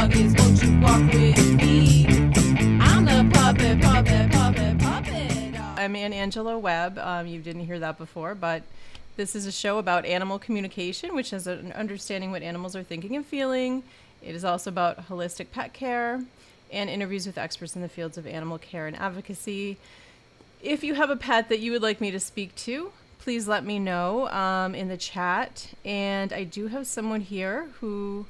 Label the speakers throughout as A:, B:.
A: dog is, won't you walk with me? I'm the puppet, puppet, puppet, puppet dog.
B: I'm Angela Webb. You didn't hear that before, but this is a show about animal communication, which is an understanding what animals are thinking and feeling. It is also about holistic pet care and interviews with experts in the fields of animal care and advocacy. If you have a pet that you would like me to speak to, please let me know in the chat. And I do have someone here who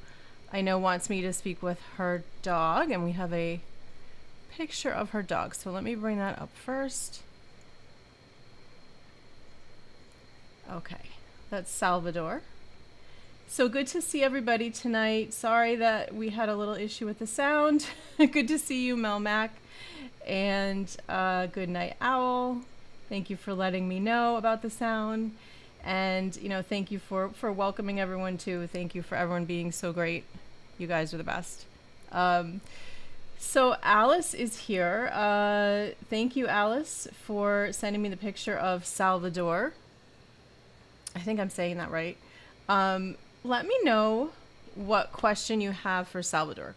B: I know wants me to speak with her dog, and we have a picture of her dog. So let me bring that up first. Okay, that's Salvador. So good to see everybody tonight. Sorry that we had a little issue with the sound. Good to see you, Mel Mac. And Good Night Owl. Thank you for letting me know about the sound. And, you know, thank you for welcoming everyone too. Thank you for everyone being so great. You guys are the best. So Alice is here. Thank you, Alice, for sending me the picture of Salvador. I think I'm saying that right. Let me know what question you have for Salvador.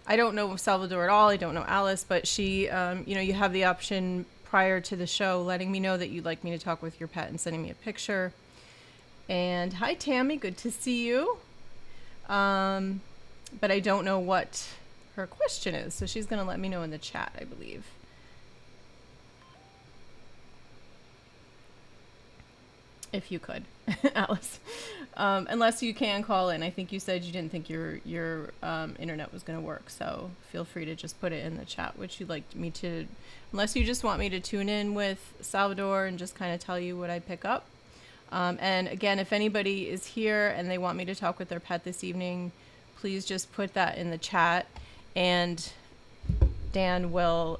B: I don't know Salvador at all. I don't know Alice, but she, you have the option prior to the show letting me know that you'd like me to talk with your pet and sending me a picture. And hi, Tammy. Good to see you. But I don't know what her question is, so she's going to let me know in the chat, I believe. If you could, Alice. Unless you can call in. I think you said you didn't think your internet was going to work, so feel free to just put it in the chat, which you'd like me to, unless you just want me to tune in with Salvador and just kind of tell you what I pick up. And again, if anybody is here and they want me to talk with their pet this evening, please just put that in the chat, and Dan will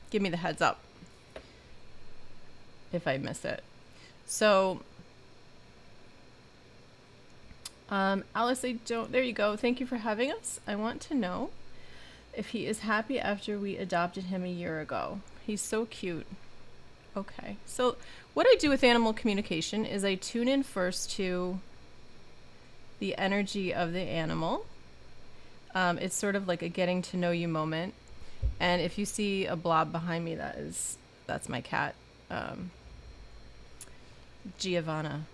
B: give me the heads up if I miss it. So, Alice, there you go. Thank you for having us. I want to know if he is happy after we adopted him a year ago. He's so cute. Okay. So what I do with animal communication is I tune in first to the energy of the animal. It's sort of like a getting to know you moment. And if you see a blob behind me, that's my cat. Giovanna.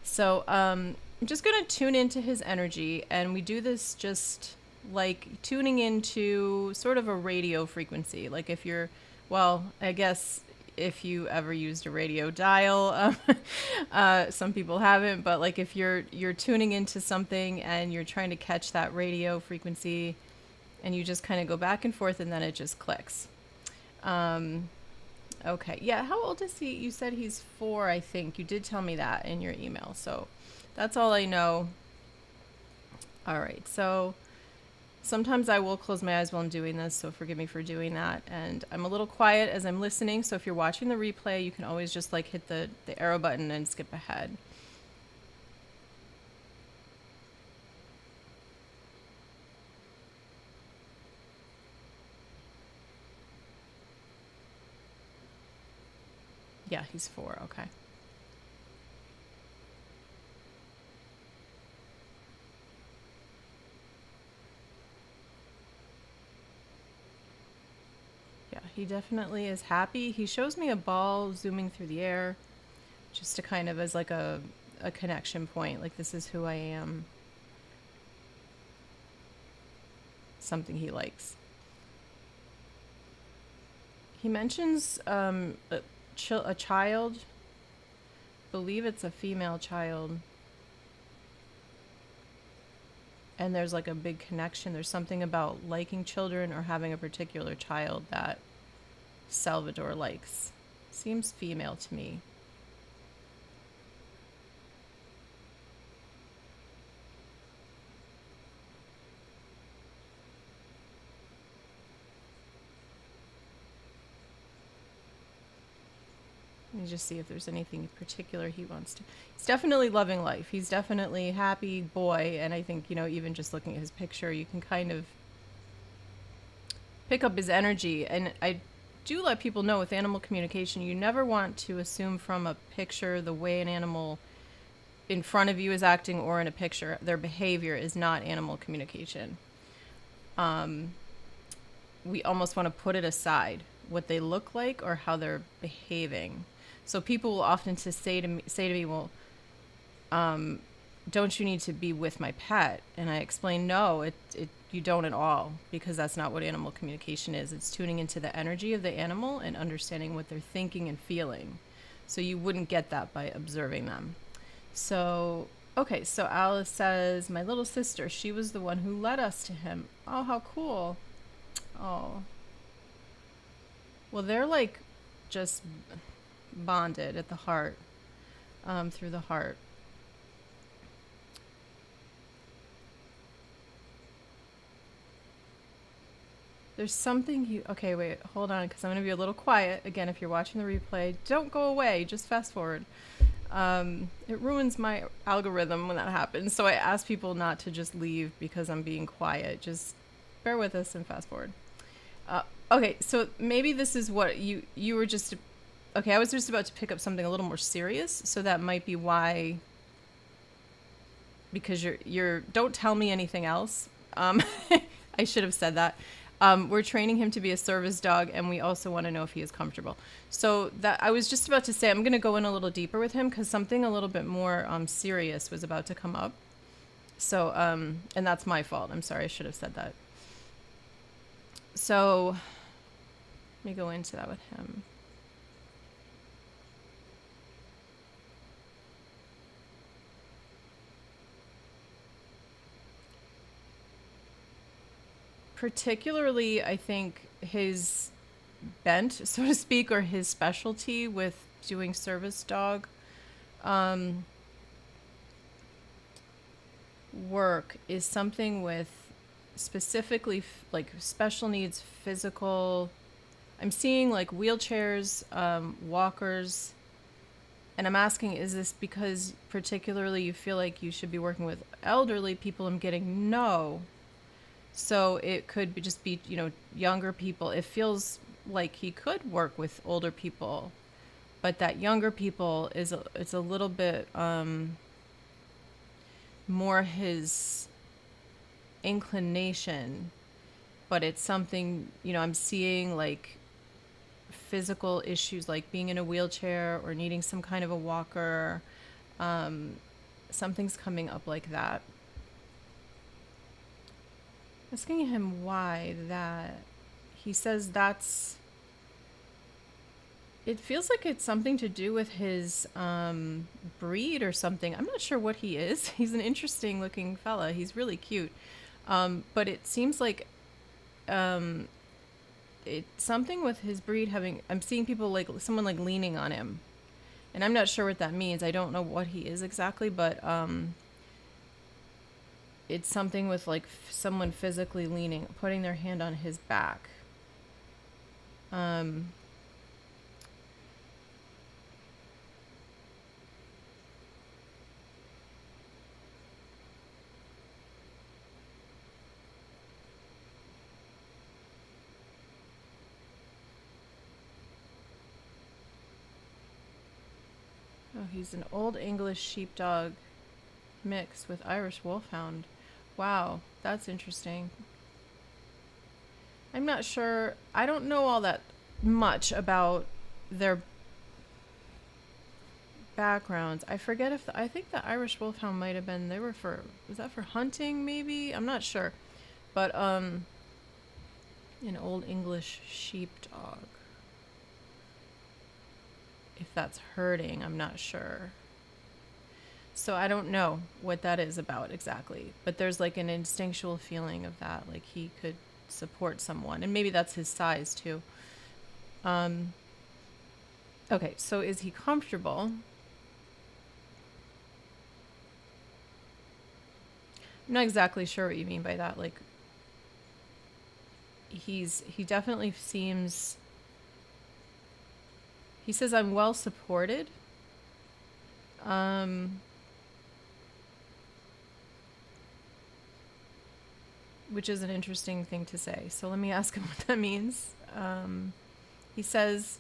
B: So I'm just going to tune into his energy, and we do this just like tuning into sort of a radio frequency. Like if you're, well, I guess if you ever used a radio dial, some people haven't, but like if you're tuning into something and you're trying to catch that radio frequency, and you just kind of go back and forth, and then it just clicks. Okay. Yeah. How old is he? You said he's 4, I think. You did tell me that in your email. So that's all I know. All right. So sometimes I will close my eyes while I'm doing this, so forgive me for doing that. And I'm a little quiet as I'm listening. So if you're watching the replay, you can always just like hit the arrow button and skip ahead. Yeah, he's 4. Okay. Yeah, he definitely is happy. He shows me a ball zooming through the air just to kind of as like a connection point. Like, this is who I am. Something he likes. He mentions a child, believe it's a female child, and there's like a big connection. There's something about liking children or having a particular child that Salvador likes. Seems female to me. Let me just see if there's anything particular he wants to. He's definitely loving life. He's definitely a happy boy. And I think, even just looking at his picture, you can kind of pick up his energy. And I do let people know with animal communication, you never want to assume from a picture the way an animal in front of you is acting or in a picture, their behavior is not animal communication. We almost want to put it aside, what they look like or how they're behaving. So people will often say to me, well, don't you need to be with my pet? And I explain, no, you don't at all, because that's not what animal communication is. It's tuning into the energy of the animal and understanding what they're thinking and feeling. So you wouldn't get that by observing them. So, okay, so Alice says, my little sister, she was the one who led us to him. Oh, how cool. Oh. Well, they're like just bonded at the heart, through the heart. There's something okay, wait, hold on, because I'm going to be a little quiet. Again, if you're watching the replay, don't go away, just fast forward. It ruins my algorithm when that happens. So I ask people not to just leave because I'm being quiet. Just bear with us and fast forward. Okay, so maybe this is what you were just... Okay, I was just about to pick up something a little more serious, so that might be why... Because you're don't tell me anything else. I should have said that. We're training him to be a service dog, and we also want to know if he is comfortable. So that I was just about to say, I'm going to go in a little deeper with him because something a little bit more serious was about to come up. So, and that's my fault. I'm sorry. I should have said that. So let me go into that with him. Particularly, I think his bent, so to speak, or his specialty with doing service dog work is something with specifically like special needs, physical. I'm seeing like wheelchairs, walkers, and I'm asking, is this because particularly you feel like you should be working with elderly people? I'm getting no. So it could be just be, younger people. It feels like he could work with older people, but that younger people it's a little bit more his inclination, but it's something, I'm seeing like physical issues like being in a wheelchair or needing some kind of a walker. Something's coming up like that. Asking him why that. He says it feels like it's something to do with his breed or something. I'm not sure what he is. He's an interesting looking fella. He's really cute. But it seems like it's something with his breed I'm seeing people like someone like leaning on him. And I'm not sure what that means. I don't know what he is exactly, but it's something with like someone physically leaning, putting their hand on his back. Oh, he's an old English Sheepdog mixed with Irish Wolfhound. Wow, that's interesting. I'm not sure. I don't know all that much about their backgrounds. I forget I think the Irish Wolfhound might have been, was that for hunting maybe? I'm not sure. But, an old English Sheepdog. If that's hurting, I'm not sure. So I don't know what that is about exactly, but there's like an instinctual feeling of that, like he could support someone, and maybe that's his size too. Okay, so is he comfortable? I'm not exactly sure what you mean by that. Like he definitely seems, he says, I'm well supported. Which is an interesting thing to say. So let me ask him what that means. He says,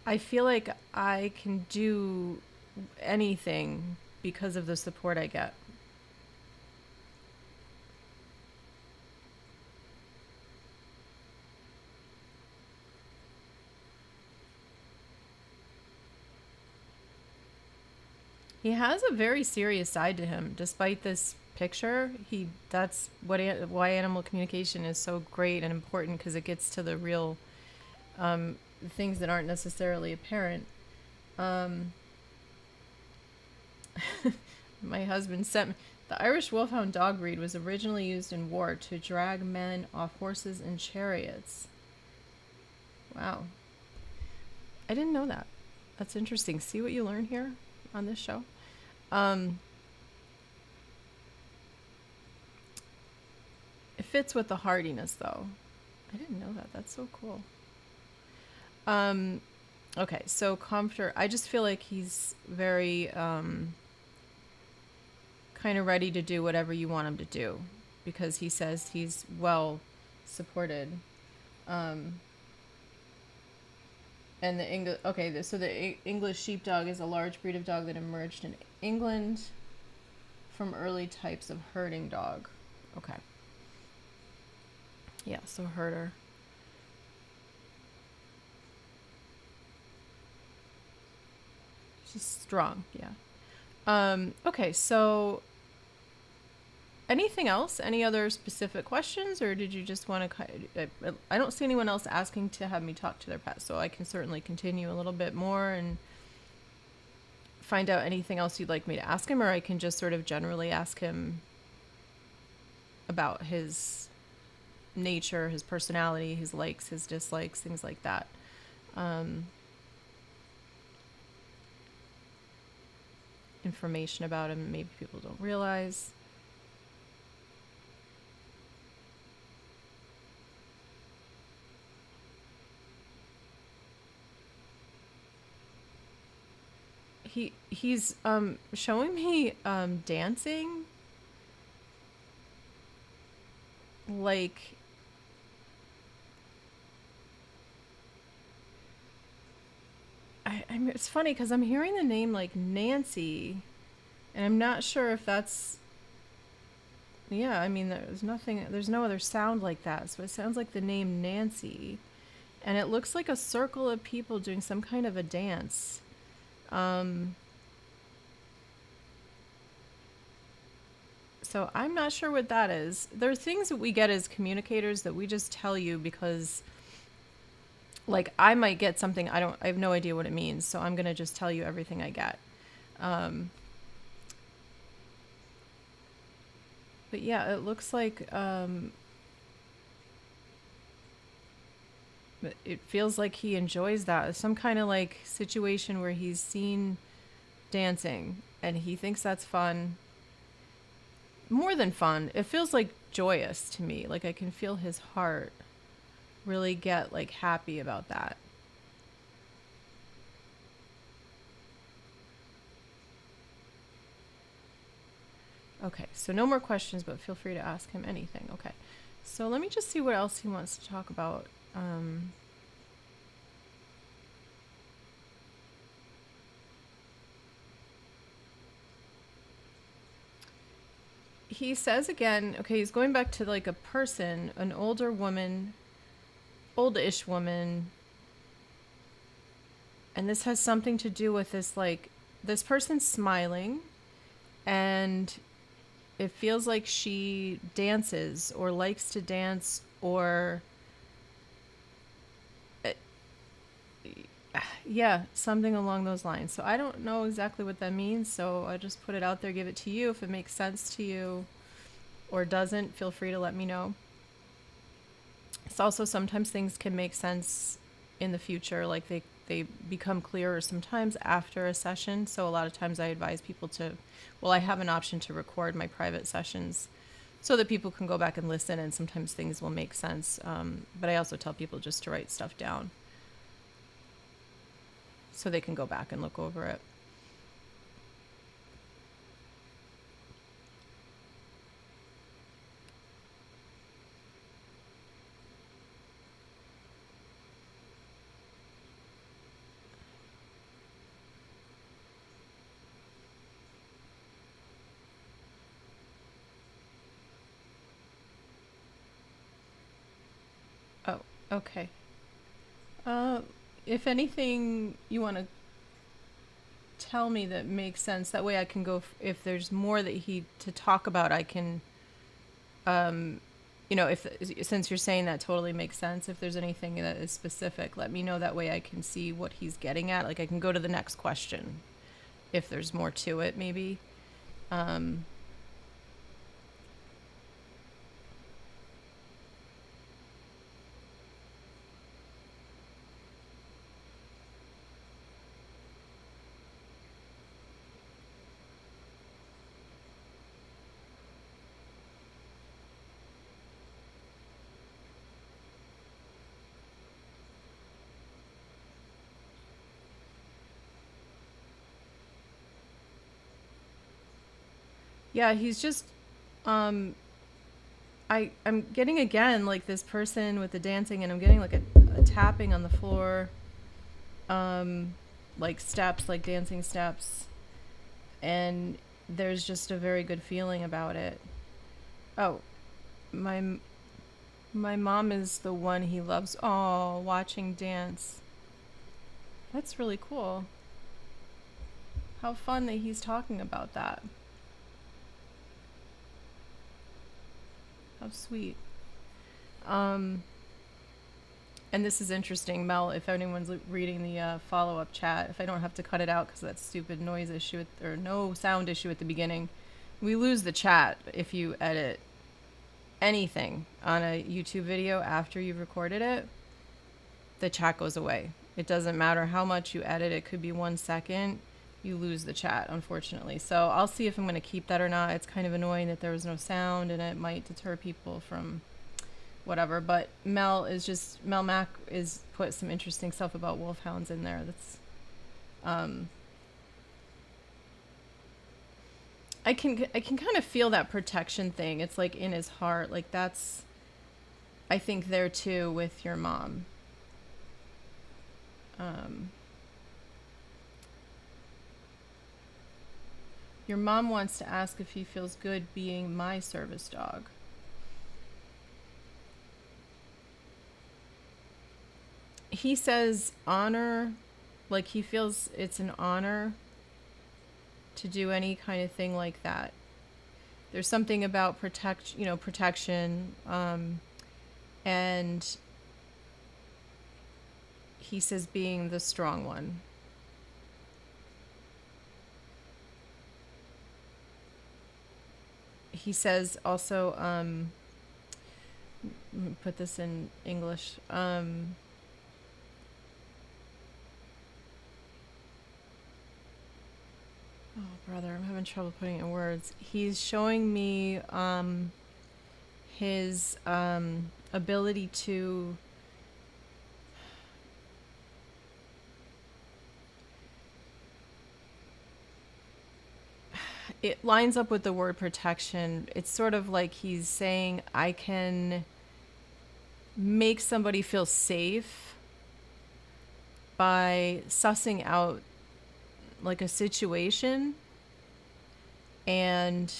B: I feel like I can do anything because of the support I get. He has a very serious side to him, despite this picture. That's why animal communication is so great and important, because it gets to the real things that aren't necessarily apparent. My husband sent me. The Irish Wolfhound dog breed was originally used in war to drag men off horses and chariots. Wow. I didn't know that. That's interesting. See what you learn here on this show? It fits with the hardiness, though. I didn't know that. That's so cool. Okay, so Comforter, I just feel like he's very kind of ready to do whatever you want him to do, because he says he's well supported. And the English Sheepdog is a large breed of dog that emerged in England from early types of herding dog. Okay. Yeah, so herder. She's strong, yeah. Okay, so anything else? Any other specific questions, or did you just want to... I don't see anyone else asking to have me talk to their pet, so I can certainly continue a little bit more and find out anything else you'd like me to ask him, or I can just sort of generally ask him about his nature, his personality, his likes, his dislikes, things like that. Information about him maybe people don't realize. He's showing me dancing, like it's funny because I'm hearing the name like Nancy, and I'm not sure if that's... Yeah, I mean, there's no other sound like that, so it sounds like the name Nancy, and it looks like a circle of people doing some kind of a dance. So I'm not sure what that is. There are things that we get as communicators that we just tell you because, like, I might get something I have no idea what it means, so I'm gonna just tell you everything I get. But yeah, it looks like it feels like he enjoys that. Some kind of like situation where he's seen dancing and he thinks that's fun. More than fun, it feels like joyous to me. Like I can feel his heart really get like happy about that. Okay, so no more questions, but feel free to ask him anything. Okay, so let me just see what else he wants to talk about. He says again, okay, he's going back to like a person, an older woman, oldish woman. And this has something to do with this, like, this person's smiling and it feels like she dances or likes to dance or... yeah, something along those lines. So I don't know exactly what that means, so I just put it out there, give it to you. If it makes sense to you or doesn't, feel free to let me know. It's also sometimes things can make sense in the future, like they become clearer sometimes after a session. So a lot of times I advise people to, well, I have an option to record my private sessions so that people can go back and listen, and sometimes things will make sense. But I also tell people just to write stuff down so they can go back and look over it. Okay. Uh, if anything you want to tell me that makes sense, that way I can go. If there's more that he to talk about, I can. If since you're saying that totally makes sense. If there's anything that is specific, let me know. That way I can see what he's getting at. Like I can go to the next question. If there's more to it, maybe. Um, yeah, he's just. Um, I'm getting again like this person with the dancing, and I'm getting like a tapping on the floor, like steps, like dancing steps, and there's just a very good feeling about it. Oh, my my mom is the one he loves. Oh, watching dance. That's really cool. How fun that he's talking about that. How sweet. Um, and this is interesting, Mel. If anyone's reading the follow-up chat, if I don't have to cut it out because of that stupid noise issue or no sound issue at the beginning, we lose the chat if you edit anything on a YouTube video after you've recorded it. The chat goes away. It doesn't matter how much you edit. It could be 1 second. You lose the chat, unfortunately. So I'll see if I'm going to keep that or not. It's kind of annoying that there was no sound, and it might deter people from whatever. But Mel Mac is put some interesting stuff about wolfhounds in there. That's I can kind of feel that protection thing. It's like in his heart. Like that's I think there too with your mom. Your mom wants to ask if he feels good being my service dog. He says honor, like he feels it's an honor to do any kind of thing like that. There's something about protection, and he says being the strong one. He says also, let me put this in English. Oh, brother, I'm having trouble putting it in words. He's showing me his ability to it lines up with the word protection. It's sort of like he's saying, I can make somebody feel safe by sussing out like a situation, and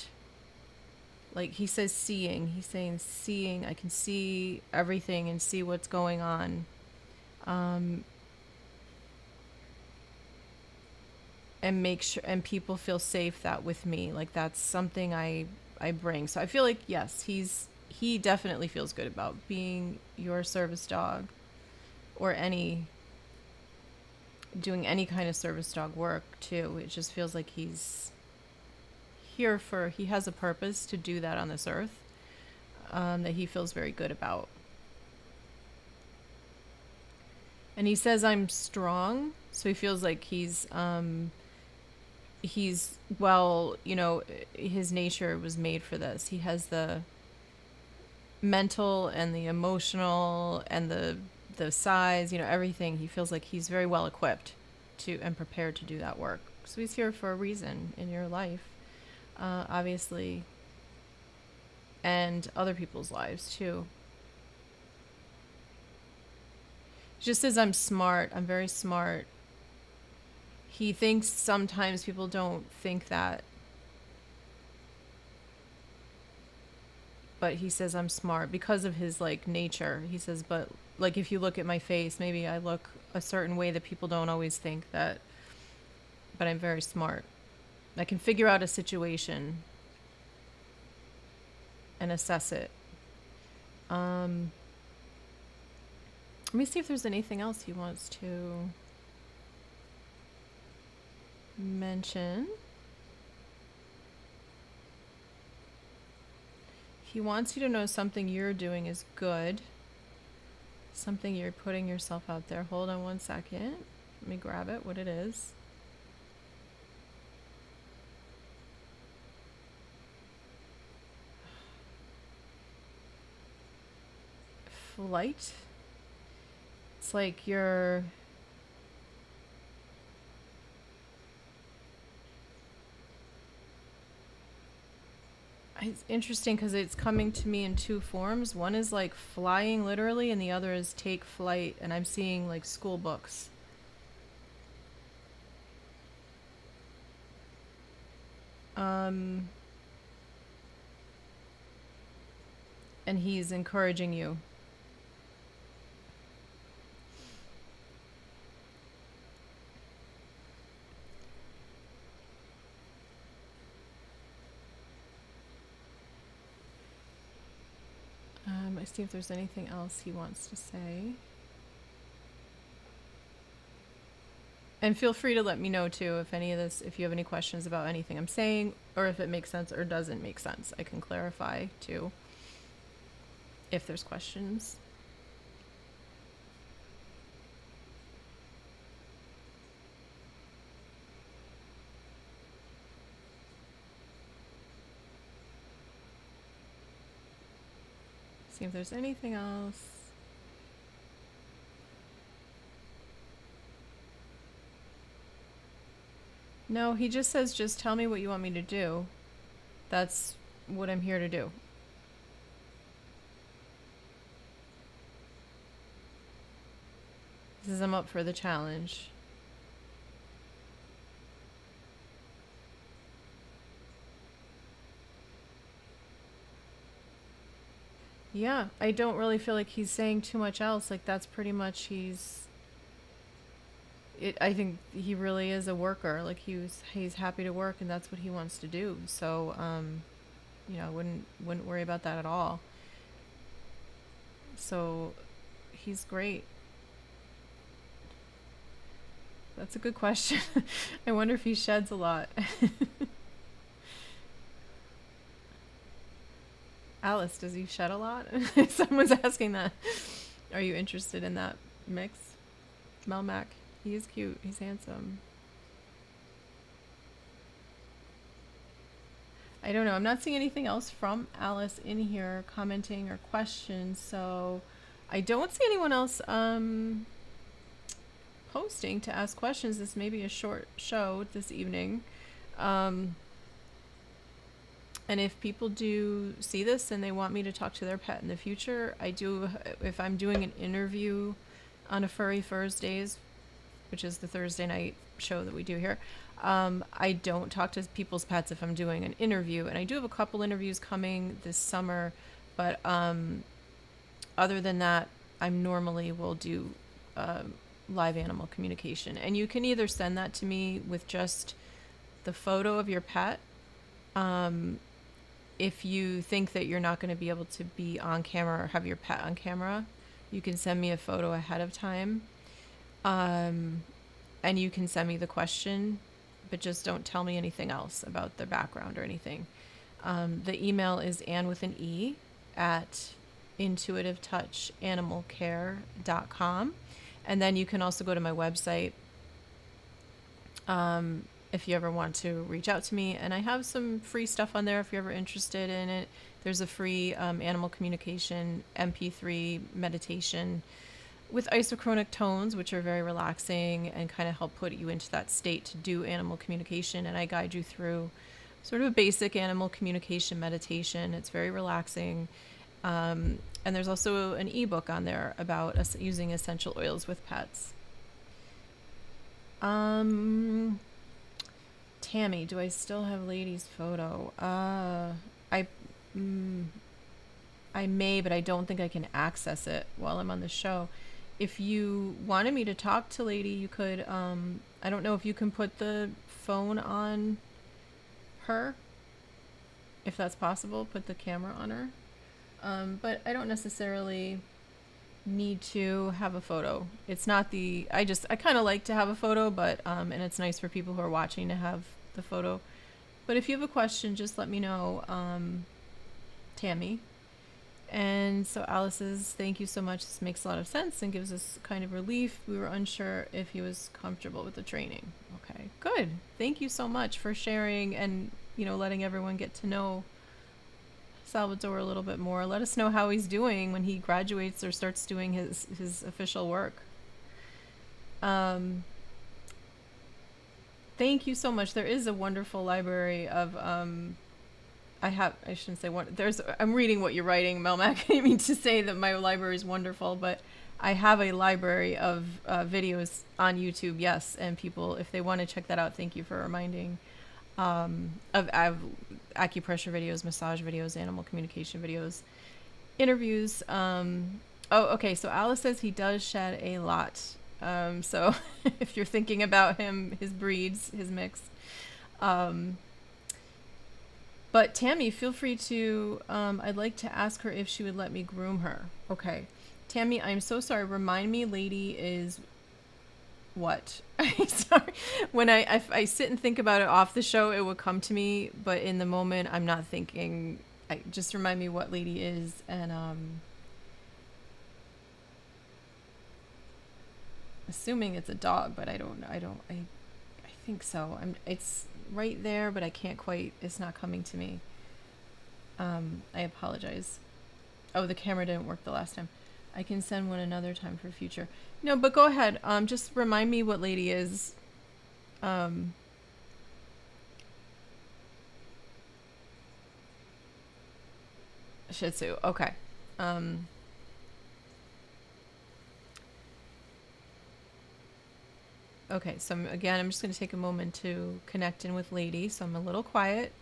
B: like he says seeing, he's saying seeing, I can see everything and see what's going on, and make sure and people feel safe that with me, like that's something I bring. So I feel like yes, he definitely feels good about being your service dog, or doing any kind of service dog work too. It just feels like he has a purpose to do that on this earth, that he feels very good about. And he says I'm strong, so he feels like he's well, his nature was made for this. He has the mental and the emotional and the size, everything. He feels like he's very well equipped to and prepared to do that work. So he's here for a reason in your life, obviously, and other people's lives too. Just as I'm smart, I'm very smart. He thinks sometimes people don't think that. but he says I'm smart because of his like nature. He says, but like if you look at my face, maybe I look a certain way that people don't always think that, but I'm very smart. I can figure out a situation and assess it. Let me see if there's anything else he wants to mention. He wants you to know something you're doing is good. Something you're putting yourself out there. Hold on one second. Let me grab it, what it is. Flight. It's like you're... It's interesting because it's coming to me in two forms. One is like flying literally, and the other is take flight, and I'm seeing like school books. And he's encouraging you. I see if there's anything else he wants to say. And feel free to let me know too if any of this, if you have any questions about anything I'm saying, or if it makes sense or doesn't make sense. I can clarify too if there's questions. See if there's anything else. No, he just says, just tell me what you want me to do. That's what I'm here to do. He says I'm up for the challenge. Yeah, I don't really feel like he's saying too much else. Like that's pretty much I think he really is a worker. Like he's happy to work, and that's what he wants to do. So, you know, wouldn't worry about that at all. So, he's great. That's a good question. I wonder if he sheds a lot. Alice, does he shed a lot? Someone's asking that. Are you interested in that mix? Melmac. He is cute. He's handsome. I don't know. I'm not seeing anything else from Alice in here commenting or questions, so I don't see anyone else posting to ask questions. This may be a short show this evening. And if people do see this and they want me to talk to their pet in the future, I do, if I'm doing an interview on a Furry Thursdays, which is the Thursday night show that we do here, I don't talk to people's pets if I'm doing an interview. And I do have a couple interviews coming this summer, but other than that, I normally will do live animal communication. And you can either send that to me with just the photo of your pet, if you think that you're not going to be able to be on camera or have your pet on camera, you can send me a photo ahead of time. And you can send me the question, but just don't tell me anything else about their background or anything. The email is Anne with an E at intuitivetouchanimalcare.com. And then you can also go to my website if you ever want to reach out to me. And I have some free stuff on there if you're ever interested in it. There's a free animal communication MP3 meditation with isochronic tones, which are very relaxing and kind of help put you into that state to do animal communication. And I guide you through sort of a basic animal communication meditation. It's very relaxing. And there's also an ebook on there about using essential oils with pets. Tammy, do I still have Lady's photo? I may, but I don't think I can access it while I'm on the show. If you wanted me to talk to Lady, you could. I don't know if you can put the phone on her, if that's possible. Put the camera on her. But I don't necessarily need to have a photo. It's not the. I kind of like to have a photo, but and it's nice for people who are watching to have the photo. But if you have a question, just let me know, Tammy. And so Alice says, thank you so much. This makes a lot of sense and gives us kind of relief. We were unsure if he was comfortable with the training. Okay, good. Thank you so much for sharing and, letting everyone get to know Salvador a little bit more. Let us know how he's doing when he graduates or starts doing his official work. Thank you so much. There is a wonderful library of, I shouldn't say one. I'm reading what you're writing, Melmac. I didn't mean to say that my library is wonderful, but I have a library of videos on YouTube, yes. And people, if they want to check that out, thank you for reminding, of acupressure videos, massage videos, animal communication videos, interviews. Okay. So Alice says he does shed a lot. So if you're thinking about him, his breeds, his mix, but Tammy, feel free to, I'd like to ask her if she would let me groom her. Okay. Tammy, I'm so sorry. Remind me, Lady is what? Sorry. When I sit and think about it off the show, it would come to me. But in the moment, I'm not thinking. Just remind me what Lady is. And assuming it's a dog, but I think so. It's right there, but I can't quite, it's not coming to me. I apologize. Oh, the camera didn't work the last time. I can send one another time for future. No, but go ahead. Just remind me what Lady is. Shih Tzu. Okay. Okay, so I'm just going to take a moment to connect in with Lady, so I'm a little quiet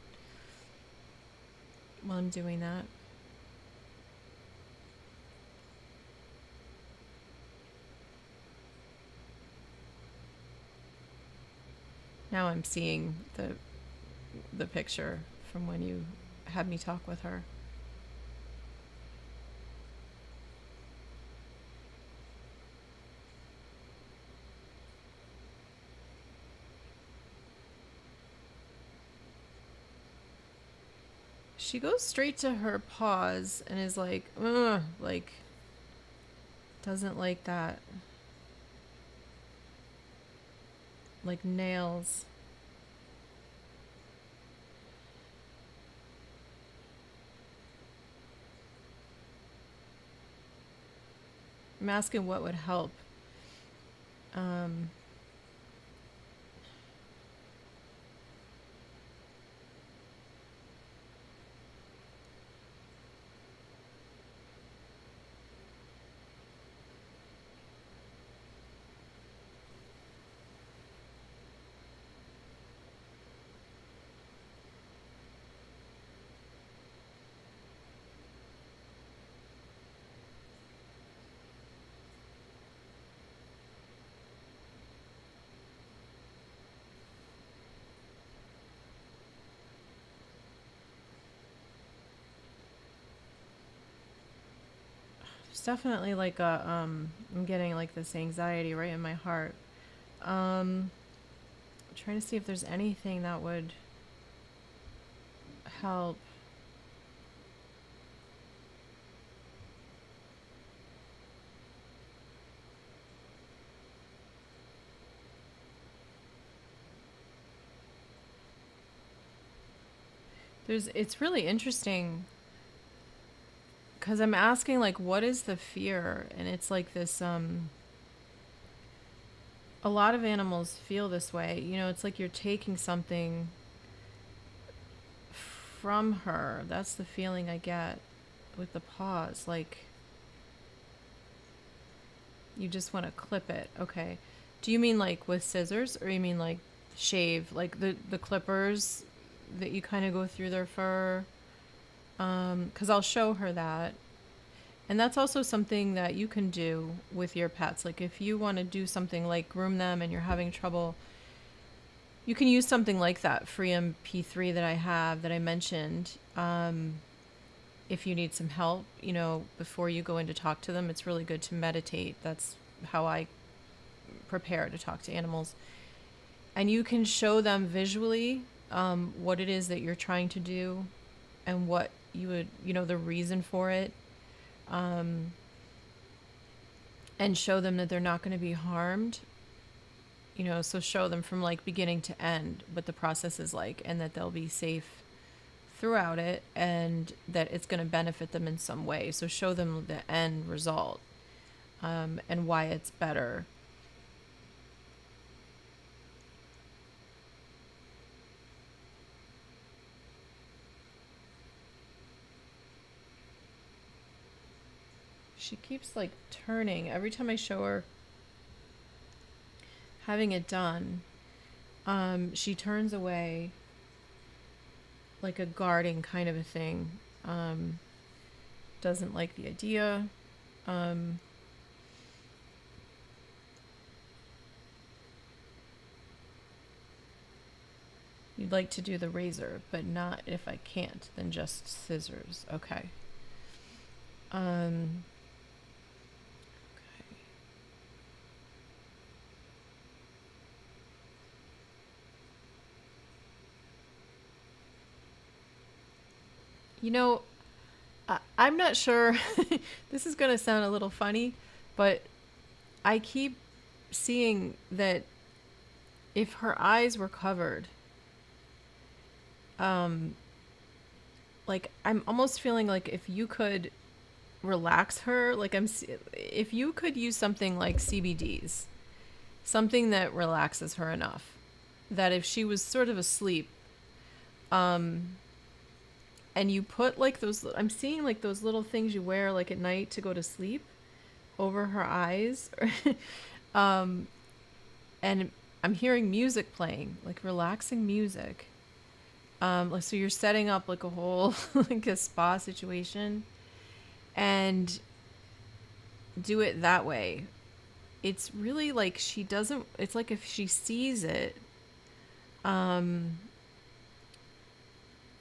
B: while I'm doing that. Now I'm seeing the picture from when you had me talk with her. She goes straight to her paws and is like, ugh, like, doesn't like that. Like nails. I'm asking what would help. It's definitely like a, I'm getting like this anxiety right in my heart. I'm trying to see if there's anything that would help. It's really interesting because I'm asking like, what is the fear? And it's like this, a lot of animals feel this way. It's like you're taking something from her. That's the feeling I get with the paws. Like, you just want to clip it. Okay. Do you mean like with scissors, or you mean like shave, like the clippers that you kind of go through their fur? 'Cause I'll show her that. And that's also something that you can do with your pets. Like if you want to do something like groom them and you're having trouble, you can use something like that free MP3 that I have that I mentioned. If you need some help, before you go in to talk to them, it's really good to meditate. That's how I prepare to talk to animals. And you can show them visually what it is that you're trying to do and what you would, the reason for it. And show them that they're not going to be harmed. So show them from like beginning to end what the process is like and that they'll be safe throughout it and that it's going to benefit them in some way. So show them the end result and why it's better. She keeps like turning every time I show her having it done. She turns away like a guarding kind of a thing. Doesn't like the idea. You'd like to do the razor, but not if I can't, then just scissors. Okay. Okay. I'm not sure. This is going to sound a little funny, but I keep seeing that if her eyes were covered, like I'm almost feeling like if you could relax her, if you could use something like CBDs, something that relaxes her enough that if she was sort of asleep, and you put like I'm seeing like those little things you wear like at night to go to sleep over her eyes. And I'm hearing music playing, like relaxing music. So you're setting up like a whole like a spa situation and do it that way. It's really like it's like if she sees it,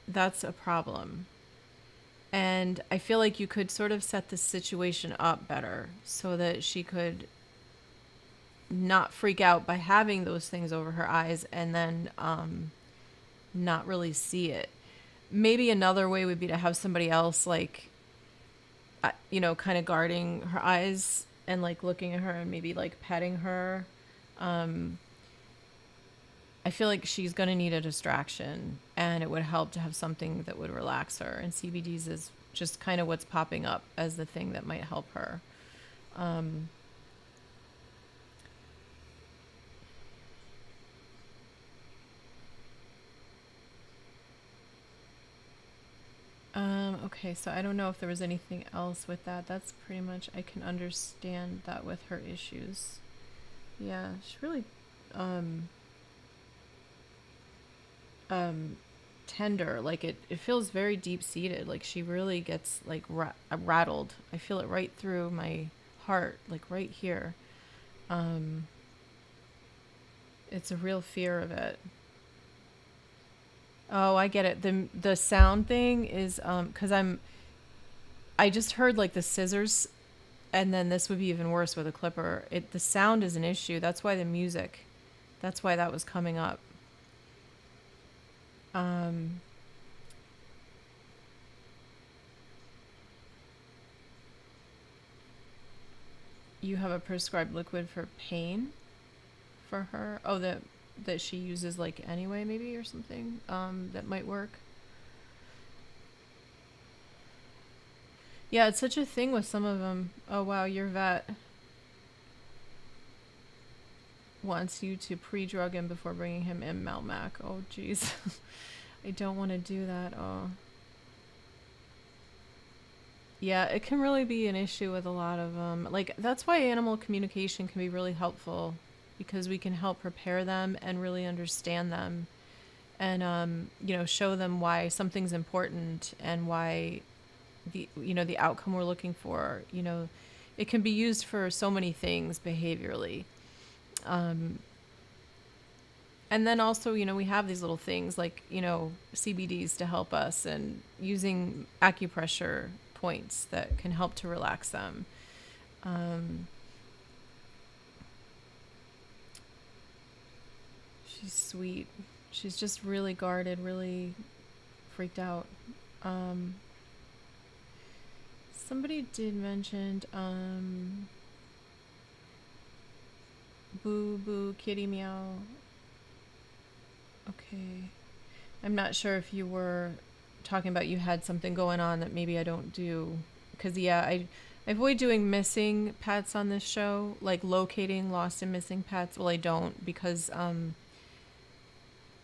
B: that's a problem. And I feel like you could sort of set the situation up better so that she could not freak out by having those things over her eyes and then not really see it. Maybe another way would be to have somebody else like, kind of guarding her eyes and like looking at her and maybe like petting her. I feel like she's going to need a distraction and it would help to have something that would relax her. And CBDs is just kind of what's popping up as the thing that might help her. Okay, so I don't know if there was anything else with that. That's pretty much, I can understand that with her issues. Yeah, she's really tender. Like it feels very deep seated. Like she really gets like rattled. I feel it right through my heart, like right here. It's a real fear of it. Oh, I get it. The sound thing is because I just heard like the scissors, and then this would be even worse with a clipper. The sound is an issue. That's why the music. That's why that was coming up. You have a prescribed liquid for pain for her. Oh, that she uses like anyway, maybe, or something. That might work. Yeah, it's such a thing with some of them. Oh wow, your vet wants you to pre-drug him before bringing him in, Malmac. Oh jeez. I don't want to do that. Oh. Yeah, it can really be an issue with a lot of them. Like, that's why animal communication can be really helpful, because we can help prepare them and really understand them and, show them why something's important and why the outcome we're looking for. It can be used for so many things behaviorally. And then also, we have these little things like, CBDs to help us, and using acupressure points that can help to relax them. She's sweet. She's just really guarded, really freaked out. Somebody did mention boo boo kitty meow. Okay. I'm not sure if you were talking about you had something going on that maybe I don't do. Because, I avoid doing missing pets on this show, like locating lost and missing pets. Well, I don't, because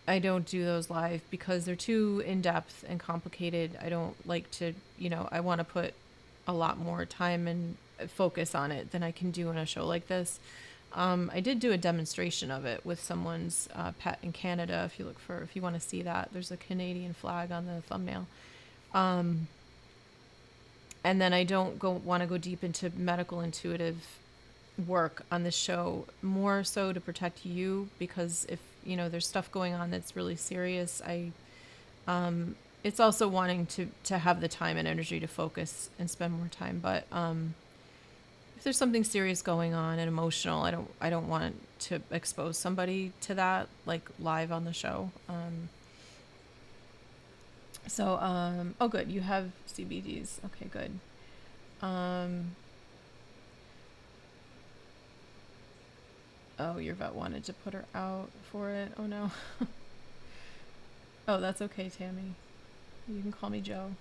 B: I don't do those live because they're too in-depth and complicated. I don't like to, I want to put a lot more time and focus on it than I can do in a show like this. I did do a demonstration of it with someone's pet in Canada. If you want to see that, there's a Canadian flag on the thumbnail. And then I don't want to go deep into medical intuitive work on this show, more so to protect you, because if there's stuff going on that's really serious, it's also wanting to have the time and energy to focus and spend more time. But if there's something serious going on and emotional, I don't want to expose somebody to that, like live on the show. Oh good, you have CBDs. Okay, good. Oh, your vet wanted to put her out for it. Oh no. Oh, that's okay, Tammy. You can call me Joe.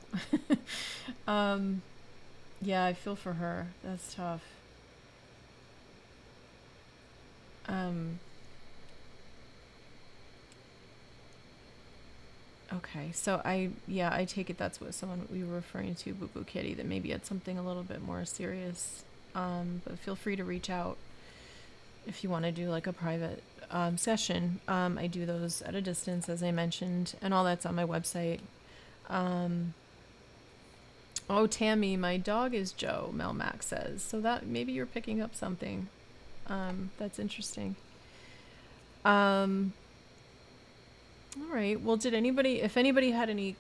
B: Yeah, I feel for her. That's tough. Okay, so I take it that's what someone we were referring to, Boo Boo Kitty, that maybe had something a little bit more serious. But feel free to reach out if you want to do like a private session. I do those at a distance, as I mentioned, and all that's on my website. Oh, Tammy, my dog is Joe, Mel Mac says. So that maybe you're picking up something. That's interesting. All right. Well, if anybody had any,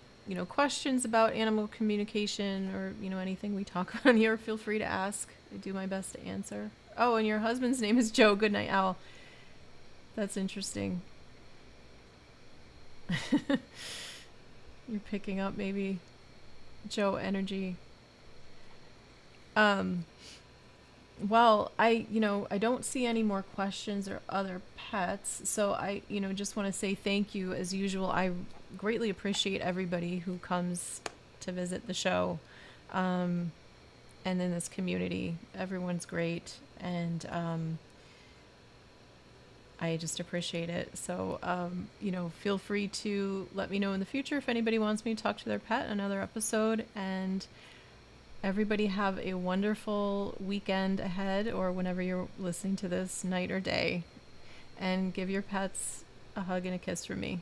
B: questions about animal communication or, anything we talk about here, feel free to ask. I do my best to answer. Oh, and your husband's name is Joe Goodnight Owl. That's interesting. You're picking up maybe Joe energy. Well, I don't see any more questions or other pets. So I, just want to say thank you as usual. I greatly appreciate everybody who comes to visit the show. And in this community, everyone's great. And, I just appreciate it. So, feel free to let me know in the future if anybody wants me to talk to their pet in another episode. And everybody have a wonderful weekend ahead, or whenever you're listening to this, night or day. And give your pets a hug and a kiss from me.